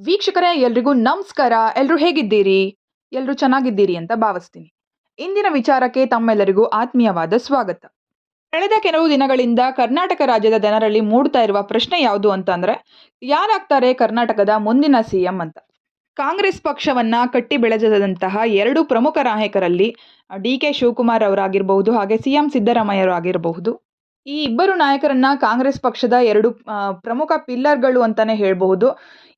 ವೀಕ್ಷಕರೇ ಎಲ್ರಿಗೂ ನಮಸ್ಕಾರ. ಎಲ್ರು ಹೇಗಿದ್ದೀರಿ? ಎಲ್ರು ಚೆನ್ನಾಗಿದ್ದೀರಿ ಅಂತ ಭಾವಿಸ್ತೀನಿ. ಇಂದಿನ ವಿಚಾರಕ್ಕೆ ತಮ್ಮೆಲ್ಲರಿಗೂ ಆತ್ಮೀಯವಾದ ಸ್ವಾಗತ. ಕಳೆದ ಕೆಲವು ದಿನಗಳಿಂದ ಕರ್ನಾಟಕ ರಾಜ್ಯದ ಜನರಲ್ಲಿ ಮೂಡ್ತಾ ಇರುವ ಪ್ರಶ್ನೆ ಯಾವುದು ಅಂತಂದ್ರೆ, ಯಾರಾಗ್ತಾರೆ ಕರ್ನಾಟಕದ ಮುಂದಿನ ಸಿಎಂ ಅಂತ. ಕಾಂಗ್ರೆಸ್ ಪಕ್ಷವನ್ನ ಕಟ್ಟಿ ಬೆಳೆಸಿದಂತಹ ಎರಡು ಪ್ರಮುಖ ನಾಯಕರಲ್ಲಿ ಡಿ.ಕೆ. ಶಿವಕುಮಾರ್ ಅವರಾಗಿರಬಹುದು, ಹಾಗೆ ಸಿಎಂ ಸಿದ್ದರಾಮಯ್ಯ ಅವರಾಗಿರಬಹುದು. ಈ ಇಬ್ಬರು ನಾಯಕರನ್ನ ಕಾಂಗ್ರೆಸ್ ಪಕ್ಷದ ಎರಡು ಪ್ರಮುಖ ಪಿಲ್ಲರ್‌ಗಳು ಅಂತಾನೆ ಹೇಳ್ಬಹುದು.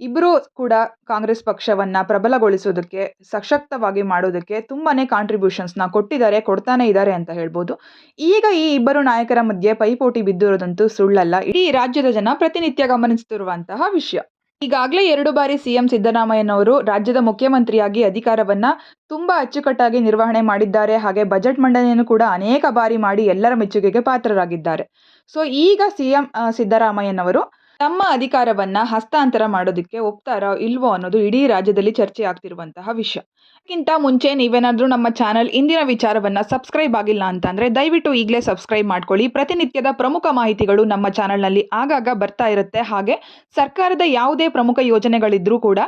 ಇಬ್ಬರು ಕೂಡ ಕಾಂಗ್ರೆಸ್ ಪಕ್ಷವನ್ನ ಪ್ರಬಲಗೊಳಿಸೋದಕ್ಕೆ, ಸಶಕ್ತವಾಗಿ ಮಾಡೋದಕ್ಕೆ ತುಂಬಾನೇ ಕಾಂಟ್ರಿಬ್ಯೂಷನ್ಸ್‌ನ ಕೊಟ್ಟಿದ್ದಾರೆ, ಕೊಡ್ತಾನೆ ಇದ್ದಾರೆ ಅಂತ ಹೇಳ್ಬೋದು. ಈಗ ಈ ಇಬ್ಬರು ನಾಯಕರ ಮಧ್ಯೆ ಪೈಪೋಟಿ ಬಿದ್ದಿರೋದಂತೂ ಸುಳ್ಳಲ್ಲ. ಇಡೀ ರಾಜ್ಯದ ಜನ ಪ್ರತಿನಿತ್ಯ ಗಮನಿಸುತ್ತಿರುವಂತಹ ವಿಷಯ. ಈಗಾಗಲೇ 2 ಬಾರಿ ಸಿಎಂ ಸಿದ್ದರಾಮಯ್ಯನವರು ರಾಜ್ಯದ ಮುಖ್ಯಮಂತ್ರಿಯಾಗಿ ಅಧಿಕಾರವನ್ನ ತುಂಬಾ ಅಚ್ಚುಕಟ್ಟಾಗಿ ನಿರ್ವಹಣೆ ಮಾಡಿದ್ದಾರೆ. ಹಾಗೆ ಬಜೆಟ್ ಮಂಡನೆಯನ್ನು ಕೂಡ ಅನೇಕ ಬಾರಿ ಮಾಡಿ ಎಲ್ಲರ ಮೆಚ್ಚುಗೆಗೆ ಪಾತ್ರರಾಗಿದ್ದಾರೆ. ಸೊ ಈಗ ಸಿಎಂ ಸಿದ್ದರಾಮಯ್ಯನವರು ತಮ್ಮ ಅಧಿಕಾರವನ್ನ ಹಸ್ತಾಂತರ ಮಾಡೋದಕ್ಕೆ ಒಪ್ತಾರಾ ಇಲ್ವೋ ಅನ್ನೋದು ಇಡೀ ರಾಜ್ಯದಲ್ಲಿ ಚರ್ಚೆ ಆಗ್ತಿರುವಂತಹ ವಿಷಯ. ಅದಕ್ಕಿಂತ ಮುಂಚೆ ನೀವೇನಾದ್ರೂ ನಮ್ಮ ಚಾನಲ್ ಇಂದಿನ ವಿಚಾರವನ್ನ ಸಬ್ಸ್ಕ್ರೈಬ್ ಆಗಿಲ್ಲ ಅಂತಂದ್ರೆ ದಯವಿಟ್ಟು ಈಗಲೇ ಸಬ್ಸ್ಕ್ರೈಬ್ ಮಾಡ್ಕೊಳ್ಳಿ. ಪ್ರತಿನಿತ್ಯದ ಪ್ರಮುಖ ಮಾಹಿತಿಗಳು ನಮ್ಮ ಚಾನಲ್ನಲ್ಲಿ ಆಗಾಗ ಬರ್ತಾ ಇರುತ್ತೆ. ಹಾಗೆ ಸರ್ಕಾರದ ಯಾವುದೇ ಪ್ರಮುಖ ಯೋಜನೆಗಳಿದ್ರೂ ಕೂಡ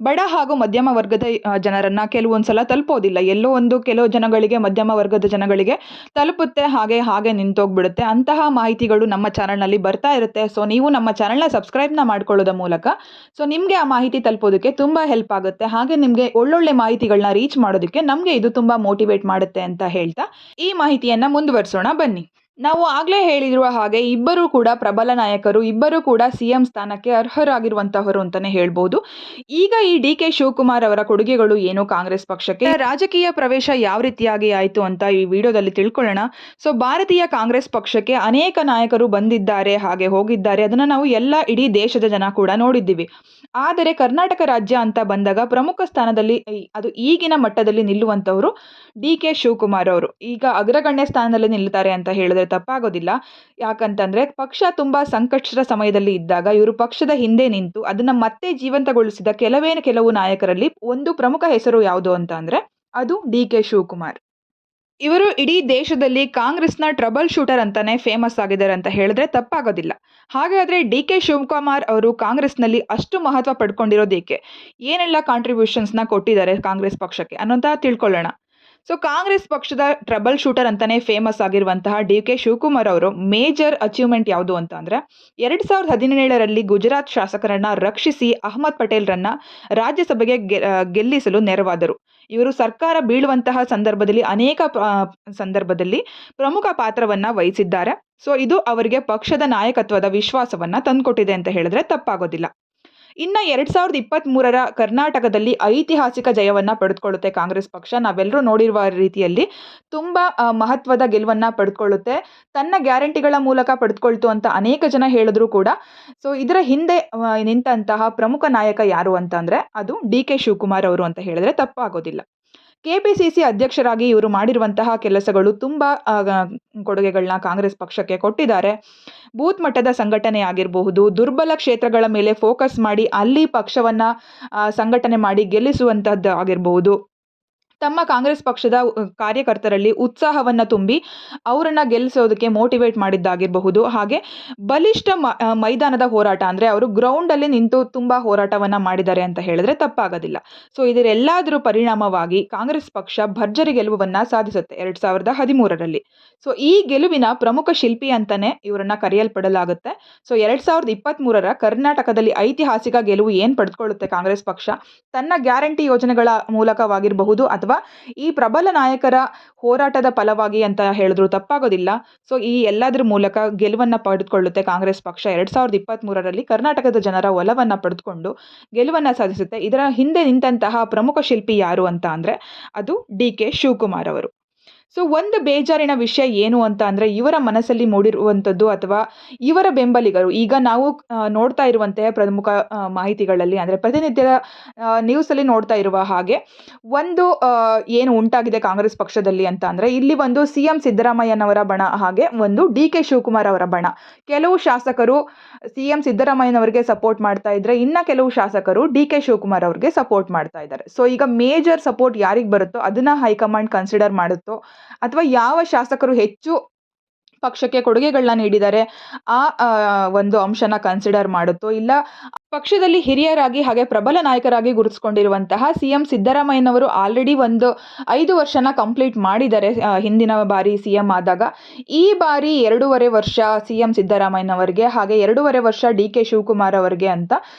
ಬಡ ಹಾಗೂ ಮಧ್ಯಮ ವರ್ಗದ ಜನರನ್ನ ಕೆಲವೊಂದ್ಸಲ ತಲುಪೋದಿಲ್ಲ. ಎಲ್ಲೋ ಒಂದು ಕೆಲವು ಜನಗಳಿಗೆ, ಮಧ್ಯಮ ವರ್ಗದ ಜನಗಳಿಗೆ ತಲುಪುತ್ತೆ, ಹಾಗೆ ನಿಂತೋಗ್ಬಿಡುತ್ತೆ. ಅಂತಹ ಮಾಹಿತಿಗಳು ನಮ್ಮ ಚಾನಲ್ನಲ್ಲಿ ಬರ್ತಾ ಇರುತ್ತೆ. ಸೊ ನೀವು ನಮ್ಮ ಚಾನಲ್ನ ಸಬ್ಸ್ಕ್ರೈಬ್ನ ಮಾಡ್ಕೊಳ್ಳೋದ ಮೂಲಕ ಸೊ ನಿಮಗೆ ಆ ಮಾಹಿತಿ ತಲುಪೋದಕ್ಕೆ ತುಂಬಾ ಹೆಲ್ಪ್ ಆಗುತ್ತೆ. ಹಾಗೆ ನಿಮಗೆ ಒಳ್ಳೊಳ್ಳೆ ಮಾಹಿತಿಗಳನ್ನ ರೀಚ್ ಮಾಡೋದಕ್ಕೆ ನಮಗೆ ಇದು ತುಂಬಾ ಮೋಟಿವೇಟ್ ಮಾಡುತ್ತೆ ಅಂತ ಹೇಳ್ತಾ ಈ ಮಾಹಿತಿಯನ್ನ ಮುಂದುವರಿಸೋಣ ಬನ್ನಿ. ನಾವು ಆಗ್ಲೇ ಹೇಳಿರುವ ಹಾಗೆ ಇಬ್ಬರು ಕೂಡ ಪ್ರಬಲ ನಾಯಕರು, ಇಬ್ಬರು ಕೂಡ ಸಿಎಂ ಸ್ಥಾನಕ್ಕೆ ಅರ್ಹರಾಗಿರುವಂತಹವರು ಅಂತಾನೆ ಹೇಳ್ಬೋದು. ಈಗ ಈ ಡಿ.ಕೆ. ಶಿವಕುಮಾರ್ ಅವರ ಕೊಡುಗೆಗಳು ಏನು ಕಾಂಗ್ರೆಸ್ ಪಕ್ಷಕ್ಕೆ, ರಾಜಕೀಯ ಪ್ರವೇಶ ಯಾವ ರೀತಿಯಾಗಿ ಆಯಿತು ಅಂತ ಈ ವಿಡಿಯೋದಲ್ಲಿ ತಿಳ್ಕೊಳ್ಳೋಣ. ಸೊ ಭಾರತೀಯ ಕಾಂಗ್ರೆಸ್ ಪಕ್ಷಕ್ಕೆ ಅನೇಕ ನಾಯಕರು ಬಂದಿದ್ದಾರೆ, ಹಾಗೆ ಹೋಗಿದ್ದಾರೆ. ಅದನ್ನ ನಾವು ಇಡೀ ದೇಶದ ಜನ ಕೂಡ ನೋಡಿದ್ದೀವಿ. ಆದರೆ ಕರ್ನಾಟಕ ರಾಜ್ಯ ಅಂತ ಬಂದಾಗ ಪ್ರಮುಖ ಸ್ಥಾನದಲ್ಲಿ ಅದು ಈಗಿನ ಮಟ್ಟದಲ್ಲಿ ನಿಲ್ಲುವಂತವರು ಡಿ.ಕೆ. ಶಿವಕುಮಾರ್ ಅವರು ಈಗ ಅಗ್ರಗಣ್ಯ ಸ್ಥಾನದಲ್ಲಿ ನಿಲ್ತಾರೆ ಅಂತ ಹೇಳಿದ್ರೆ ತಪ್ಪಾಗೋದಿಲ್ಲ. ಯಾಕಂತಂದ್ರೆ ಪಕ್ಷ ತುಂಬಾ ಸಂಕಷ್ಟದ ಸಮಯದಲ್ಲಿ ಇದ್ದಾಗ ಇವರು ಪಕ್ಷದ ಹಿಂದೆ ನಿಂತು ಅದನ್ನ ಮತ್ತೆ ಜೀವಂತಗೊಳಿಸಿದ ಕೆಲವು ನಾಯಕರಲ್ಲಿ ಒಂದು ಪ್ರಮುಖ ಹೆಸರು ಯಾವುದು ಅಂತ ಅಂದ್ರೆ ಅದು ಡಿ.ಕೆ. ಶಿವಕುಮಾರ್. ಇವರು ಇಡೀ ದೇಶದಲ್ಲಿ ಕಾಂಗ್ರೆಸ್ನ ಟ್ರಬಲ್ ಶೂಟರ್ ಅಂತಾನೆ ಫೇಮಸ್ ಆಗಿದ್ದಾರೆ ಅಂತ ಹೇಳಿದ್ರೆ ತಪ್ಪಾಗೋದಿಲ್ಲ. ಹಾಗಾದ್ರೆ ಡಿ.ಕೆ. ಶಿವಕುಮಾರ್ ಅವರು ಕಾಂಗ್ರೆಸ್ನಲ್ಲಿ ಅಷ್ಟು ಮಹತ್ವ ಪಡ್ಕೊಂಡಿರೋದೇಕೆ, ಏನೆಲ್ಲ ಕಾಂಟ್ರಿಬ್ಯೂಷನ್ಸ್ನ ಕೊಟ್ಟಿದ್ದಾರೆ ಕಾಂಗ್ರೆಸ್ ಪಕ್ಷಕ್ಕೆ ಅನ್ನೋಂತ ತಿಳ್ಕೊಳ್ಳೋಣ. ಸೊ ಕಾಂಗ್ರೆಸ್ ಪಕ್ಷದ ಟ್ರಬಲ್ ಶೂಟರ್ ಅಂತಾನೆ ಫೇಮಸ್ ಆಗಿರುವಂತಹ ಡಿ.ಕೆ. ಶಿವಕುಮಾರ್ ಅವರು ಮೇಜರ್ ಅಚೀವ್ಮೆಂಟ್ ಯಾವುದು ಅಂತ ಅಂದ್ರೆ 2017ರಲ್ಲಿ ಗುಜರಾತ್ ಶಾಸಕರನ್ನ ರಕ್ಷಿಸಿ ಅಹಮದ್ ಪಟೇಲ್ರನ್ನ ರಾಜ್ಯಸಭೆಗೆ ಗೆಲ್ಲಿಸಲು ನೆರವಾದರು. ಇವರು ಸರ್ಕಾರ ಬೀಳುವಂತಹ ಸಂದರ್ಭದಲ್ಲಿ ಅನೇಕ ಸಂದರ್ಭದಲ್ಲಿ ಪ್ರಮುಖ ಪಾತ್ರವನ್ನ ವಹಿಸಿದ್ದಾರೆ. ಸೊ ಇದು ಅವರಿಗೆ ಪಕ್ಷದ ನಾಯಕತ್ವದ ವಿಶ್ವಾಸವನ್ನ ತಂದುಕೊಟ್ಟಿದೆ ಅಂತ ಹೇಳಿದ್ರೆ ತಪ್ಪಾಗೋದಿಲ್ಲ. ಇನ್ನ 2023ರ ಕರ್ನಾಟಕದಲ್ಲಿ ಐತಿಹಾಸಿಕ ಜಯವನ್ನ ಪಡೆದುಕೊಳ್ಳುತ್ತೆ ಕಾಂಗ್ರೆಸ್ ಪಕ್ಷ. ನಾವೆಲ್ಲರೂ ನೋಡಿರುವ ರೀತಿಯಲ್ಲಿ ತುಂಬಾ ಮಹತ್ವದ ಗೆಲುವನ್ನ ಪಡೆದುಕೊಳ್ಳುತ್ತೆ. ತನ್ನ ಗ್ಯಾರಂಟಿಗಳ ಮೂಲಕ ಪಡೆದುಕೊಳ್ತು ಅಂತ ಅನೇಕ ಜನ ಹೇಳಿದ್ರು ಕೂಡ ಸೊ ಇದರ ಹಿಂದೆ ನಿಂತಹ ಪ್ರಮುಖ ನಾಯಕ ಯಾರು ಅಂತಂದ್ರೆ ಅದು ಡಿ.ಕೆ. ಶಿವಕುಮಾರ್ ಅವರು ಅಂತ ಹೇಳಿದ್ರೆ ತಪ್ಪಾಗೋದಿಲ್ಲ. ಕೆಪಿಸಿಸಿ ಅಧ್ಯಕ್ಷರಾಗಿ ಇವರು ಮಾಡಿರುವಂತಹ ಕೆಲಸಗಳು ತುಂಬಾ ಕೊಡುಗೆಗಳನ್ನ ಕಾಂಗ್ರೆಸ್ ಪಕ್ಷಕ್ಕೆ ಕೊಟ್ಟಿದ್ದಾರೆ. ಬೂತ್ ಮಟ್ಟದ ಸಂಘಟನೆ ಆಗಿರಬಹುದು, ದುರ್ಬಲ ಕ್ಷೇತ್ರಗಳ ಮೇಲೆ ಫೋಕಸ್ ಮಾಡಿ ಅಲ್ಲಿ ಪಕ್ಷವನ್ನ ಸಂಘಟನೆ ಮಾಡಿ ಗೆಲ್ಲಿಸುವಂತಹದ್ದು ಆಗಿರಬಹುದು. ತಮ್ಮ ಕಾಂಗ್ರೆಸ್ ಪಕ್ಷದ ಕಾರ್ಯಕರ್ತರಲ್ಲಿ ಉತ್ಸಾಹವನ್ನ ತುಂಬಿ ಅವರನ್ನ ಗೆಲ್ಲಿಸೋದಕ್ಕೆ ಮೋಟಿವೇಟ್ ಮಾಡಿದ್ದಾಗಿರಬಹುದು. ಹಾಗೆ ಬಲಿಷ್ಠ ಮೈದಾನದ ಹೋರಾಟ ಅಂದ್ರೆ ಅವರು ಗ್ರೌಂಡ್ ಅಲ್ಲಿ ನಿಂತು ತುಂಬಾ ಹೋರಾಟವನ್ನ ಮಾಡಿದ್ದಾರೆ ಅಂತ ಹೇಳಿದ್ರೆ ತಪ್ಪಾಗೋದಿಲ್ಲ. ಸೊ ಇದರೆಲ್ಲಾದರೂ ಪರಿಣಾಮವಾಗಿ ಕಾಂಗ್ರೆಸ್ ಪಕ್ಷ ಭರ್ಜರಿ ಗೆಲುವನ್ನ ಸಾಧಿಸುತ್ತೆ 2013ರಲ್ಲಿ. ಸೊ ಈ ಗೆಲುವಿನ ಪ್ರಮುಖ ಶಿಲ್ಪಿ ಅಂತಾನೆ ಇವರನ್ನ ಕರೆಯಲ್ಪಡಲಾಗುತ್ತೆ. ಸೊ 2023ರ ಕರ್ನಾಟಕದಲ್ಲಿ ಐತಿಹಾಸಿಕ ಗೆಲುವು ಏನ್ ಪಡೆದುಕೊಳ್ಳುತ್ತೆ ಕಾಂಗ್ರೆಸ್ ಪಕ್ಷ ತನ್ನ ಗ್ಯಾರಂಟಿ ಯೋಜನೆಗಳ ಮೂಲಕವಾಗಿರಬಹುದು ಅಥವಾ ಈ ಪ್ರಬಲ ನಾಯಕರ ಹೋರಾಟದ ಫಲವಾಗಿ ಅಂತ ಹೇಳಿದ್ರು ತಪ್ಪಾಗೋದಿಲ್ಲ. ಸೊ ಈ ಎಲ್ಲದರ ಮೂಲಕ ಗೆಲುವನ್ನ ಪಡೆದುಕೊಳ್ಳುತ್ತೆ ಕಾಂಗ್ರೆಸ್ ಪಕ್ಷ 2023ರಲ್ಲಿ ಕರ್ನಾಟಕದ ಜನರ ಒಲವನ್ನ ಪಡೆದುಕೊಂಡು ಗೆಲುವನ್ನ ಸಾಧಿಸುತ್ತೆ. ಇದರ ಹಿಂದೆ ನಿಂತಹ ಪ್ರಮುಖ ಶಿಲ್ಪಿ ಯಾರು ಅಂತ ಅಂದ್ರೆ ಅದು ಡಿ.ಕೆ. ಶಿವಕುಮಾರ್ ಅವರು. ಸೊ ಒಂದು ಬೇಜಾರಿನ ವಿಷಯ ಏನು ಅಂತ ಅಂದ್ರೆ ಇವರ ಮನಸ್ಸಲ್ಲಿ ಮೂಡಿರುವಂಥದ್ದು ಅಥವಾ ಇವರ ಬೆಂಬಲಿಗರು ಈಗ ನಾವು ನೋಡ್ತಾ ಇರುವಂತಹ ಪ್ರಮುಖ ಮಾಹಿತಿಗಳಲ್ಲಿ ಅಂದ್ರೆ ಪ್ರತಿನಿತ್ಯದ ನ್ಯೂಸಲ್ಲಿ ನೋಡ್ತಾ ಇರುವ ಹಾಗೆ ಒಂದು ಏನು ಉಂಟಾಗಿದೆ ಕಾಂಗ್ರೆಸ್ ಪಕ್ಷದಲ್ಲಿ ಅಂತ ಅಂದ್ರೆ ಇಲ್ಲಿ ಒಂದು ಸಿಎಂ ಸಿದ್ದರಾಮಯ್ಯನವರ ಬಣ, ಹಾಗೆ ಒಂದು ಡಿ.ಕೆ. ಶಿವಕುಮಾರ್ ಅವರ ಬಣ. ಕೆಲವು ಶಾಸಕರು ಸಿಎಂ ಸಿದ್ದರಾಮಯ್ಯನವರಿಗೆ ಸಪೋರ್ಟ್ ಮಾಡ್ತಾ ಇದ್ರೆ ಇನ್ನ ಕೆಲವು ಶಾಸಕರು ಡಿ.ಕೆ. ಶಿವಕುಮಾರ್ ಅವರಿಗೆ ಸಪೋರ್ಟ್ ಮಾಡ್ತಾ ಇದ್ದಾರೆ. ಸೊ ಈಗ ಮೇಜರ್ ಸಪೋರ್ಟ್ ಯಾರಿಗೆ ಬರುತ್ತೋ ಅದನ್ನ ಹೈಕಮಾಂಡ್ ಕನ್ಸಿಡರ್ ಮಾಡುತ್ತೋ ಅಥವಾ ಯಾವ ಶಾಸಕರು ಹೆಚ್ಚು ಪಕ್ಷಕ್ಕೆ ಕೊಡುಗೆಗಳನ್ನ ನೀಡಿದ್ದಾರೆ ಆ ಒಂದು ಅಂಶನ ಕನ್ಸಿಡರ್ ಮಾಡುತ್ತೋ, ಇಲ್ಲ ಪಕ್ಷದಲ್ಲಿ ಹಿರಿಯರಾಗಿ ಹಾಗೆ ಪ್ರಬಲ ನಾಯಕರಾಗಿ ಗುರುತಿಸಿಕೊಂಡಿರುವಂತಹ CM ಸಿದ್ದರಾಮಯ್ಯನವರು ಆಲ್ರೆಡಿ ಒಂದು 5 ವರ್ಷನ ಕಂಪ್ಲೀಟ್ ಮಾಡಿದ್ದಾರೆ ಹಿಂದಿನ ಬಾರಿ CM ಆದಾಗ. ಈ ಬಾರಿ 2.5 ವರ್ಷ CM ಸಿದ್ದರಾಮಯ್ಯನವರಿಗೆ ಹಾಗೆ 2.5 ವರ್ಷ DK ಶಿವಕುಮಾರ್ ಅವರಿಗೆ ಅಂತ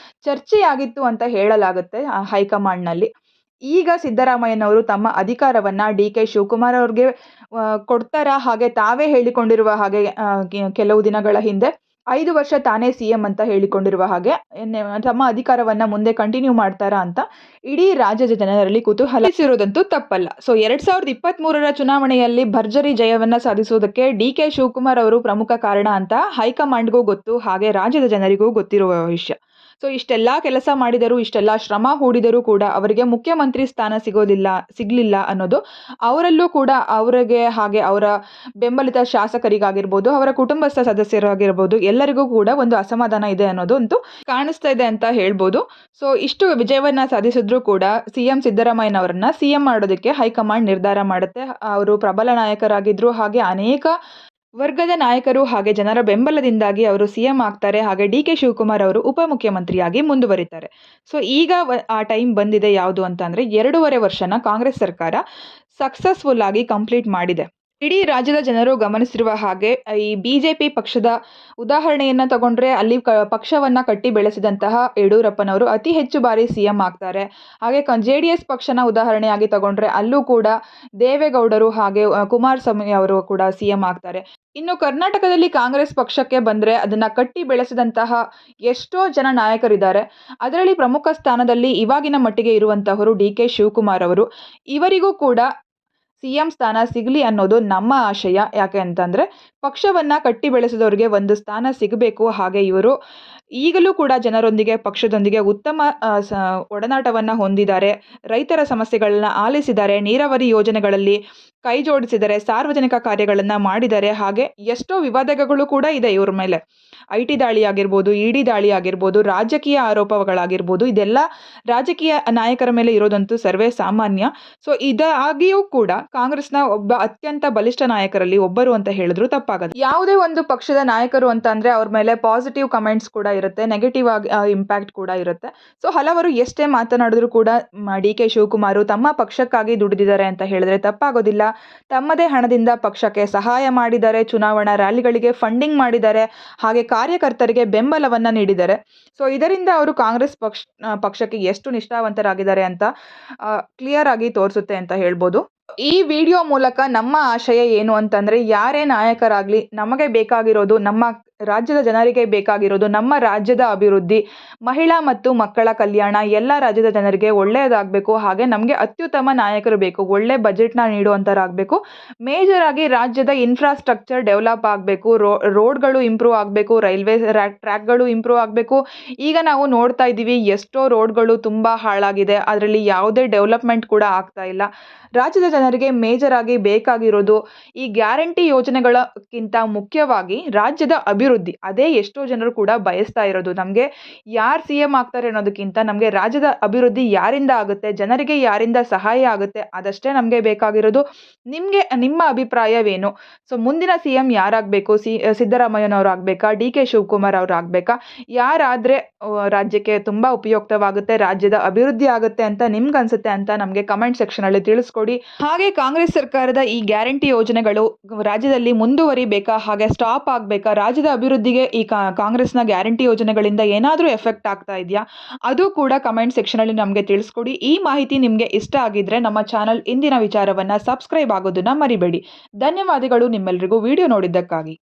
ಚರ್ಚೆಯಾಗಿತ್ತು ಅಂತ ಹೇಳಲಾಗುತ್ತೆ ಹೈಕಮಾಂಡ್ನಲ್ಲಿ. ಈಗ ಸಿದ್ದರಾಮಯ್ಯನವರು ತಮ್ಮ ಅಧಿಕಾರವನ್ನ DK ಶಿವಕುಮಾರ್ ಅವ್ರಿಗೆ ಕೊಡ್ತಾರಾ? ಹಾಗೆ ತಾವೇ ಹೇಳಿಕೊಂಡಿರುವ ಹಾಗೆ ಕೆಲವು ದಿನಗಳ ಹಿಂದೆ 5 ವರ್ಷ ತಾನೇ CM ಅಂತ ಹೇಳಿಕೊಂಡಿರುವ ಹಾಗೆ ತಮ್ಮ ಅಧಿಕಾರವನ್ನ ಮುಂದೆ ಕಂಟಿನ್ಯೂ ಮಾಡ್ತಾರಾ ಅಂತ ಇಡೀ ರಾಜ್ಯದ ಜನರಲ್ಲಿ ಕುತೂಹಲಿಸಿರುವುದಂತೂ ತಪ್ಪಲ್ಲ. ಸೊ 2023ರ ಚುನಾವಣೆಯಲ್ಲಿ ಭರ್ಜರಿ ಜಯವನ್ನ ಸಾಧಿಸುವುದಕ್ಕೆ DK ಶಿವಕುಮಾರ್ ಅವರು ಪ್ರಮುಖ ಕಾರಣ ಅಂತ ಹೈಕಮಾಂಡ್ಗೂ ಗೊತ್ತು, ಹಾಗೆ ರಾಜ್ಯದ ಜನರಿಗೂ ಗೊತ್ತಿರುವ ವಿಷಯ. ಸೊ ಇಷ್ಟೆಲ್ಲ ಕೆಲಸ ಮಾಡಿದರೂ, ಇಷ್ಟೆಲ್ಲ ಶ್ರಮ ಹೂಡಿದರೂ ಕೂಡ ಅವರಿಗೆ ಮುಖ್ಯಮಂತ್ರಿ ಸ್ಥಾನ ಸಿಗಲಿಲ್ಲ ಅನ್ನೋದು ಅವರಲ್ಲೂ ಕೂಡ, ಅವರಿಗೆ ಹಾಗೆ ಅವರ ಬೆಂಬಲಿತ ಶಾಸಕರಿಗಾಗಿರ್ಬೋದು, ಅವರ ಕುಟುಂಬಸ್ಥ ಸದಸ್ಯರಾಗಿರ್ಬೋದು, ಎಲ್ಲರಿಗೂ ಕೂಡ ಒಂದು ಅಸಮಾಧಾನ ಇದೆ ಅನ್ನೋದು ಅಂತೂ ಕಾಣಿಸ್ತಾ ಇದೆ ಅಂತ ಹೇಳ್ಬೋದು. ಸೊ ಇಷ್ಟು ವಿಜಯವನ್ನ ಸಾಧಿಸಿದ್ರು ಕೂಡ CM ಸಿದ್ದರಾಮಯ್ಯನವರನ್ನ CM ಮಾಡೋದಕ್ಕೆ ಹೈಕಮಾಂಡ್ ನಿರ್ಧಾರ ಮಾಡುತ್ತೆ. ಅವರು ಪ್ರಬಲ ನಾಯಕರಾಗಿದ್ರು, ಹಾಗೆ ಅನೇಕ ವರ್ಗದ ನಾಯಕರು ಹಾಗೆ ಜನರ ಬೆಂಬಲದಿಂದಾಗಿ ಅವರು CM ಆಗ್ತಾರೆ, ಹಾಗೆ DK ಶಿವಕುಮಾರ್ ಅವರು ಉಪಮುಖ್ಯಮಂತ್ರಿಯಾಗಿ ಮುಂದುವರಿತಾರೆ. ಸೊ ಈಗ ಆ ಟೈಮ್ ಬಂದಿದೆ ಯಾವುದು ಅಂತ ಅಂದರೆ 2.5 ವರ್ಷನ ಕಾಂಗ್ರೆಸ್ ಸರ್ಕಾರ ಸಕ್ಸಸ್ಫುಲ್ ಆಗಿ ಕಂಪ್ಲೀಟ್ ಮಾಡಿದೆ. ಇಡೀ ರಾಜ್ಯದ ಜನರು ಗಮನಿಸಿರುವ ಹಾಗೆ ಈ BJP ಪಕ್ಷದ ಉದಾಹರಣೆಯನ್ನು ತಗೊಂಡ್ರೆ ಅಲ್ಲಿ ಪಕ್ಷವನ್ನ ಕಟ್ಟಿ ಬೆಳೆಸಿದಂತಹ ಯಡಿಯೂರಪ್ಪನವರು ಅತಿ ಹೆಚ್ಚು ಬಾರಿ CM ಆಗ್ತಾರೆ. ಹಾಗೆ JDS ಪಕ್ಷನ ಉದಾಹರಣೆಯಾಗಿ ತಗೊಂಡ್ರೆ ಅಲ್ಲೂ ಕೂಡ ದೇವೇಗೌಡರು ಹಾಗೆ ಕುಮಾರಸ್ವಾಮಿ ಅವರು ಕೂಡ CM ಆಗ್ತಾರೆ. ಇನ್ನು ಕರ್ನಾಟಕದಲ್ಲಿ ಕಾಂಗ್ರೆಸ್ ಪಕ್ಷಕ್ಕೆ ಬಂದರೆ ಅದನ್ನ ಕಟ್ಟಿ ಬೆಳೆಸಿದಂತಹ ಎಷ್ಟೋ ಜನ ನಾಯಕರಿದ್ದಾರೆ. ಅದರಲ್ಲಿ ಪ್ರಮುಖ ಸ್ಥಾನದಲ್ಲಿ ಇವಾಗಿನ ಮಟ್ಟಿಗೆ ಇರುವಂತಹವರು DK ಶಿವಕುಮಾರ್ ಅವರು. ಇವರಿಗೂ ಕೂಡ CM ಸ್ಥಾನ ಸಿಗಲಿ ಅನ್ನೋದು ನಮ್ಮ ಆಶಯ. ಯಾಕೆ ಅಂತಂದರೆ ಪಕ್ಷವನ್ನು ಕಟ್ಟಿ ಬೆಳೆಸಿದವರಿಗೆ ಒಂದು ಸ್ಥಾನ ಸಿಗಬೇಕು. ಹಾಗೆ ಇವರು ಈಗಲೂ ಕೂಡ ಜನರೊಂದಿಗೆ, ಪಕ್ಷದೊಂದಿಗೆ ಉತ್ತಮ ಒಡನಾಟವನ್ನು ಹೊಂದಿದ್ದಾರೆ. ರೈತರ ಸಮಸ್ಯೆಗಳನ್ನ ಆಲಿಸಿದ್ದಾರೆ, ನೀರಾವರಿ ಯೋಜನೆಗಳಲ್ಲಿ ಕೈ ಜೋಡಿಸಿದ್ದಾರೆ, ಸಾರ್ವಜನಿಕ ಕಾರ್ಯಗಳನ್ನು ಮಾಡಿದ್ದಾರೆ. ಹಾಗೆ ಎಷ್ಟೋ ವಿವಾದಗಳು ಕೂಡ ಇದೆ ಇವ್ರ ಮೇಲೆ. IT ದಾಳಿ ಆಗಿರ್ಬೋದು, ED ದಾಳಿ ಆಗಿರ್ಬೋದು, ರಾಜಕೀಯ ಆರೋಪಗಳಾಗಿರ್ಬೋದು, ಇದೆಲ್ಲ ರಾಜಕೀಯ ನಾಯಕರ ಮೇಲೆ ಇರೋದಂತೂ ಸರ್ವೇ ಸಾಮಾನ್ಯ. ಸೊ ಇದಾಗಿಯೂ ಕೂಡ ಕಾಂಗ್ರೆಸ್ನ ಒಬ್ಬ ಅತ್ಯಂತ ಬಲಿಷ್ಠ ನಾಯಕರಲ್ಲಿ ಒಬ್ಬರು ಅಂತ ಹೇಳಿದ್ರು ತಪ್ಪಾಗದು. ಯಾವುದೇ ಒಂದು ಪಕ್ಷದ ನಾಯಕರು ಅಂತ ಅಂದ್ರೆ ಅವ್ರ ಮೇಲೆ ಪಾಸಿಟಿವ್ ಕಮೆಂಟ್ಸ್ ಕೂಡ ಇರುತ್ತೆ, ನೆಗೆಟಿವ್ ಆಗಿ ಇಂಪ್ಯಾಕ್ಟ್ ಕೂಡ ಇರುತ್ತೆ. ಸೊ ಹಲವರು ಎಷ್ಟೇ ಮಾತನಾಡಿದ್ರು ಕೂಡ DK ಶಿವಕುಮಾರ್ ತಮ್ಮ ಪಕ್ಷಕ್ಕಾಗಿ ದುಡಿದಿದ್ದಾರೆ ಅಂತ ಹೇಳಿದ್ರೆ ತಪ್ಪಾಗೋದಿಲ್ಲ. ತಮ್ಮದೇ ಹಣದಿಂದ ಪಕ್ಷಕ್ಕೆ ಸಹಾಯ ಮಾಡಿದ್ದಾರೆ, ಚುನಾವಣಾ ರ್ಯಾಲಿಗಳಿಗೆ ಫಂಡಿಂಗ್ ಮಾಡಿದ್ದಾರೆ, ಹಾಗೆ ಕಾರ್ಯಕರ್ತರಿಗೆ ಬೆಂಬಲವನ್ನ ನೀಡಿದ್ದಾರೆ. ಸೊ ಇದರಿಂದ ಅವರು ಕಾಂಗ್ರೆಸ್ ಪಕ್ಷಕ್ಕೆ ಎಷ್ಟು ನಿಷ್ಠಾವಂತರಾಗಿದ್ದಾರೆ ಅಂತ ಕ್ಲಿಯರ್ ಆಗಿ ತೋರಿಸುತ್ತೆ ಅಂತ ಹೇಳ್ಬೋದು. ಈ ವಿಡಿಯೋ ಮೂಲಕ ನಮ್ಮ ಆಶಯ ಏನು ಅಂತಂದ್ರೆ, ಯಾರೇ ನಾಯಕರಾಗ್ಲಿ ನಮಗೆ ಬೇಕಾಗಿರೋದು, ನಮ್ಮ ರಾಜ್ಯದ ಜನರಿಗೆ ಬೇಕಾಗಿರೋದು ನಮ್ಮ ರಾಜ್ಯದ ಅಭಿವೃದ್ಧಿ, ಮಹಿಳಾ ಮತ್ತು ಮಕ್ಕಳ ಕಲ್ಯಾಣ, ಎಲ್ಲ ರಾಜ್ಯದ ಜನರಿಗೆ ಒಳ್ಳೆಯದಾಗಬೇಕು. ಹಾಗೆ ನಮಗೆ ಅತ್ಯುತ್ತಮ ನಾಯಕರು ಬೇಕು, ಒಳ್ಳೆ ಬಜೆಟ್ನ ನೀಡುವಂಥರಾಗಬೇಕು. ಮೇಜರ್ ಆಗಿ ರಾಜ್ಯದ ಇನ್ಫ್ರಾಸ್ಟ್ರಕ್ಚರ್ ಡೆವಲಪ್ ಆಗಬೇಕು, ರೋಡ್ಗಳು ಇಂಪ್ರೂವ್ ಆಗಬೇಕು, ರೈಲ್ವೆ ಟ್ರ್ಯಾಕ್ಗಳು ಇಂಪ್ರೂವ್ ಆಗಬೇಕು. ಈಗ ನಾವು ನೋಡ್ತಾ ಇದ್ದೀವಿ ಎಷ್ಟೋ ರೋಡ್ಗಳು ತುಂಬ ಹಾಳಾಗಿದೆ, ಅದರಲ್ಲಿ ಯಾವುದೇ ಡೆವಲಪ್ಮೆಂಟ್ ಕೂಡ ಆಗ್ತಾ ಇಲ್ಲ. ರಾಜ್ಯದ ಜನರಿಗೆ ಮೇಜರ್ ಆಗಿ ಬೇಕಾಗಿರೋದು ಈ ಗ್ಯಾರಂಟಿ ಯೋಜನೆಗಳಕ್ಕಿಂತ ಮುಖ್ಯವಾಗಿ ರಾಜ್ಯದ ಅಭಿವೃದ್ಧಿ. ಅದೇ ಎಷ್ಟೋ ಜನರು ಕೂಡ ಬಯಸ್ತಾ ಇರೋದು. ನಮಗೆ ಯಾರು CM ಆಗ್ತಾರೆ ಅನ್ನೋದಕ್ಕಿಂತ ನಮಗೆ ರಾಜ್ಯದ ಅಭಿವೃದ್ಧಿ ಯಾರಿಂದ ಆಗುತ್ತೆ, ಜನರಿಗೆ ಯಾರಿಂದ ಸಹಾಯ ಆಗುತ್ತೆ, ಅದಷ್ಟೇ ನಮಗೆ ಬೇಕಾಗಿರೋದು. ನಿಮ್ಮ ಅಭಿಪ್ರಾಯವೇನು? ಸೊ ಮುಂದಿನ CM ಯಾರಾಗಬೇಕು? ಸಿದ್ದರಾಮಯ್ಯನವರು ಆಗಬೇಕಾ, DK ಶಿವಕುಮಾರ್ ಅವರು ಆಗಬೇಕಾ? ಯಾರಾದರೆ ರಾಜ್ಯಕ್ಕೆ ತುಂಬ ಉಪಯುಕ್ತವಾಗುತ್ತೆ, ರಾಜ್ಯದ ಅಭಿವೃದ್ಧಿ ಆಗುತ್ತೆ ಅಂತ ನಿಮ್ಗನ್ಸುತ್ತೆ ಅಂತ ನಮಗೆ ಕಮೆಂಟ್ ಸೆಕ್ಷನಲ್ಲಿ ತಿಳಿಸ್ಕೊಡಿ. ಹಾಗೆ ಕಾಂಗ್ರೆಸ್ ಸರ್ಕಾರದ ಈ ಗ್ಯಾರಂಟಿ ಯೋಜನೆಗಳು ರಾಜ್ಯದಲ್ಲಿ ಮುಂದುವರಿಬೇಕಾ, ಹಾಗೆ ಸ್ಟಾಪ್ ಆಗಬೇಕಾ? ರಾಜ್ಯದ ಅಭಿವೃದ್ಧಿಗೆ ಈ ಕಾಂಗ್ರೆಸ್ನ ಗ್ಯಾರಂಟಿ ಯೋಜನೆಗಳಿಂದ ಏನಾದರೂ ಎಫೆಕ್ಟ್ ಆಗ್ತಾ ಇದೆಯಾ? ಅದು ಕೂಡ ಕಮೆಂಟ್ ಸೆಕ್ಷನಲ್ಲಿ ನಮಗೆ ತಿಳಿಸ್ಕೊಡಿ. ಈ ಮಾಹಿತಿ ನಿಮಗೆ ಇಷ್ಟ ಆಗಿದ್ರೆ ನಮ್ಮ ಚಾನಲ್ ಇಂದಿನ ವಿಚಾರವನ್ನು ಸಬ್ಸ್ಕ್ರೈಬ್ ಆಗೋದನ್ನ ಮರಿಬೇಡಿ. ಧನ್ಯವಾದಗಳು ನಿಮ್ಮೆಲ್ಲರಿಗೂ ವಿಡಿಯೋ ನೋಡಿದ್ದಕ್ಕಾಗಿ.